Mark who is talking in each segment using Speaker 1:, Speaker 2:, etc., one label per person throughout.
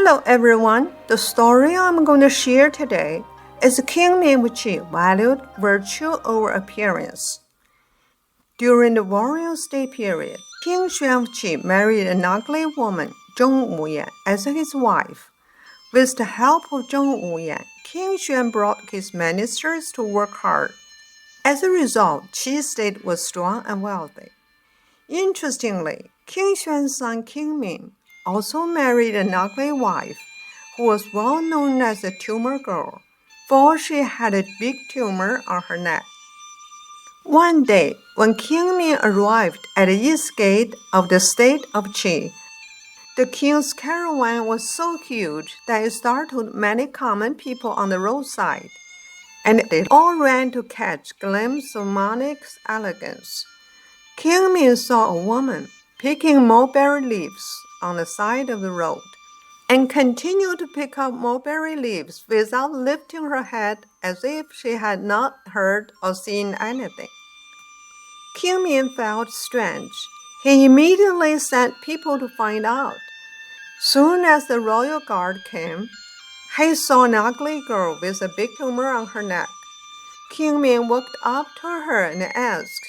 Speaker 1: Hello everyone, the story I'm going to share today is King Min of Qi valued virtue over appearance. During the warrior state period, King Xuan of Qi married an ugly woman, Zhong Wuyan, as his wife. With the help of Zhong Wuyan, King Xuan brought his ministers to work hard. As a result, Qi's state was strong and wealthy. Interestingly, King Xuan's son King Min also married an ugly wife who was well known as the Tumor Girl, for she had a big tumor on her neck. One day, when King Min arrived at the east gate of the state of Qi, the king's caravan was so huge that it startled many common people on the roadside, and they all ran to catch a glimpse of monarch's elegance. King Min saw a woman picking mulberry leaves on the side of the road and continued to pick up mulberry leaves without lifting her head as if she had not heard or seen anything. King Min felt strange. He immediately sent people to find out. Soon as the royal guard came, he saw an ugly girl with a big tumor on her neck. King Min walked up to her and asked,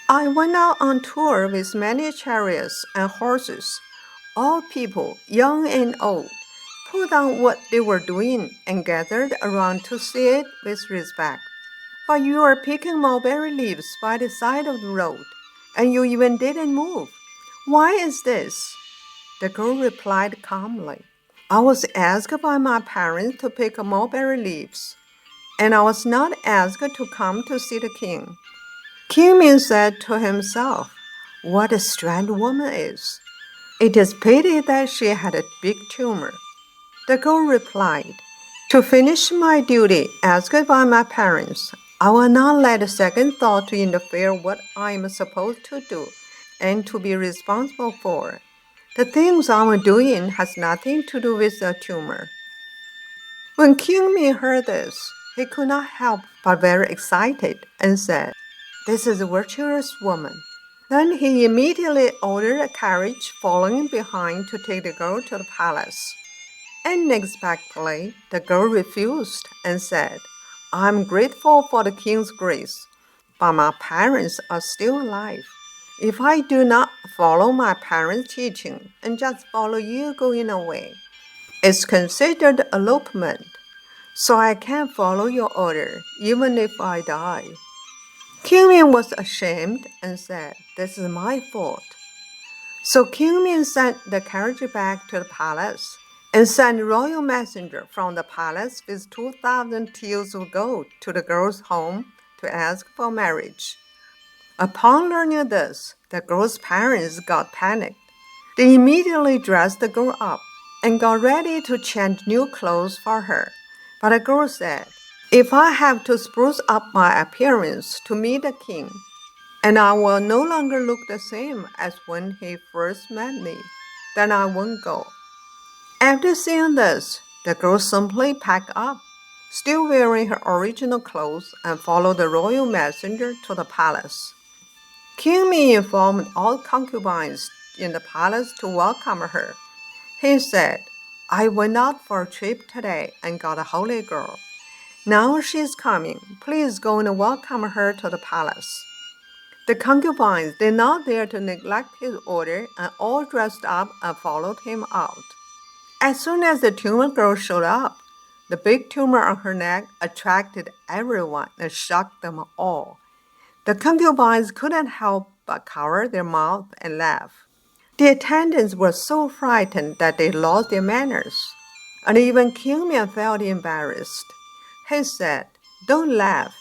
Speaker 1: "I went out on tour with many chariots and horses. All people, young and old, put down what they were doing and gathered around to see it with respect. But you are picking mulberry leaves by the side of the road, and you even didn't move. Why is this?" The girl replied calmly, "I was asked by my parents to pick mulberry leaves, and I was not asked to come to see the king." King Min said to himself, "What a strange woman is. It is pity that she had a big tumor." The girl replied, "To finish my duty asked by my parents, I will not let a second thought to interfere what I am supposed to do and to be responsible for. The things I am doing has nothing to do with the tumor." When King Min heard this, he could not help but very excited and said, "This is a virtuous woman." Then he immediately ordered a carriage following behind to take the girl to the palace. Unexpectedly, the girl refused and said, "I'm grateful for the king's grace, but my parents are still alive. If I do not follow my parents' teaching and just follow you going away, it's considered elopement. So I can't follow your order, even if I die." King Min was ashamed and said, "This is my fault." So King Min sent the carriage back to the palace and sent a royal messenger from the palace with 2,000 taels of gold to the girl's home to ask for marriage. Upon learning this, the girl's parents got panicked. They immediately dressed the girl up and got ready to change new clothes for her. But the girl said, "If I have to spruce up my appearance to meet the king, and I will no longer look the same as when he first met me, then I won't go." After seeing this, the girl simply packed up, still wearing her original clothes, and followed the royal messenger to the palace. King Min informed all concubines in the palace to welcome her. He said, "I went out for a trip today and got a holy girl. Now she is coming. Please go and welcome her to the palace." The concubines did not dare to neglect his order and all dressed up and followed him out. As soon as the tumor girl showed up, the big tumor on her neck attracted everyone and shocked them all. The concubines couldn't help but cover their mouth and laugh. The attendants were so frightened that they lost their manners, and even King Min felt embarrassed. He said, "Don't laugh.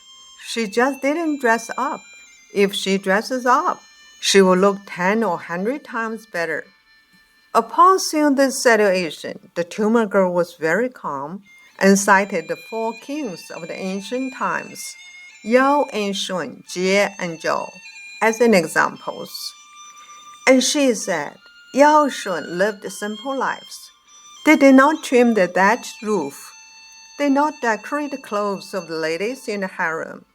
Speaker 1: She just didn't dress up. If she dresses up, she will look 10 or 100 times better." Upon seeing this situation, the tumor girl was very calm and cited the 4 kings of the ancient times, Yao and Shun, Jie and Zhou, as an examples. And she said, Yao Shun lived simple lives. They did not trim the thatched roof. They did not decorate the clothes of the ladies in the harem,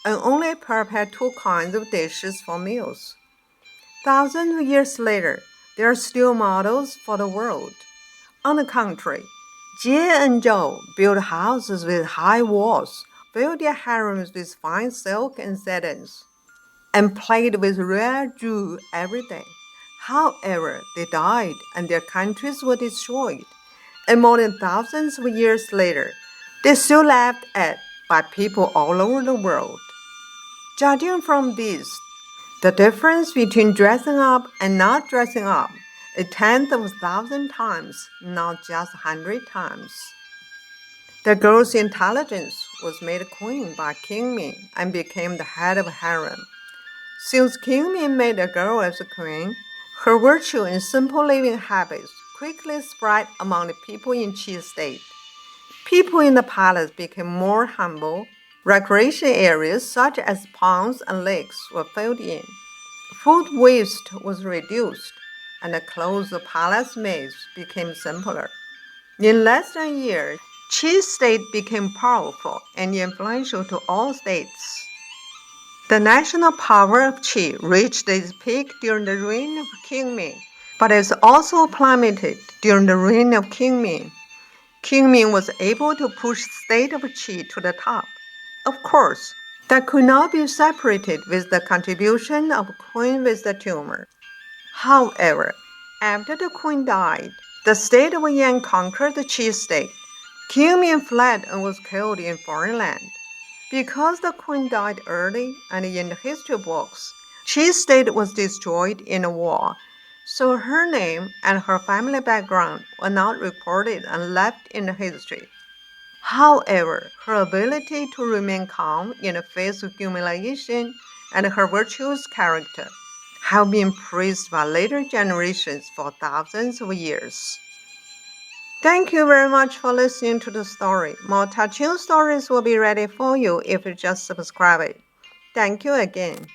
Speaker 1: and only prepared 2 kinds of dishes for meals. Thousands of years later, they are still models for the world. On the contrary, Jie and Zhou built houses with high walls, filled their harems with fine silk and satins, and played with rare jewels every day. However, they died and their countries were destroyed, and more than thousands of years later, they still laughed at by people all over the world. Judging from this, the difference between dressing up and not dressing up is 10th of 1,000 times, not just 100 times. The girl's intelligence was made queen by King Min and became the head of harem. Since King Min made a girl as a queen, her virtue and simple living habits quickly spread among the people in Qi state. People in the palace became more humble. Recreation areas such as ponds and lakes were filled in. Food waste was reduced, and the clothes of palace maids became simpler. In less than a year, Qi state became powerful and influential to all states. The national power of Qi reached its peak during the reign of King Min, but it also plummeted during the reign of King Min. King Min was able to push the state of Qi to the top. Of course, that could not be separated with the contribution of Queen with the tumor. However, after the queen died, the state of Yan conquered the Qi state. King Min fled and was killed in foreign land. Because the queen died early and in the history books, Qi state was destroyed in a war, so her name and her family background were not recorded and left in the history. However, her ability to remain calm in the face of humiliation and her virtuous character have been praised by later generations for thousands of years. Thank you very much for listening to the story. More touching stories will be ready for you if you just subscribe it. Thank you again.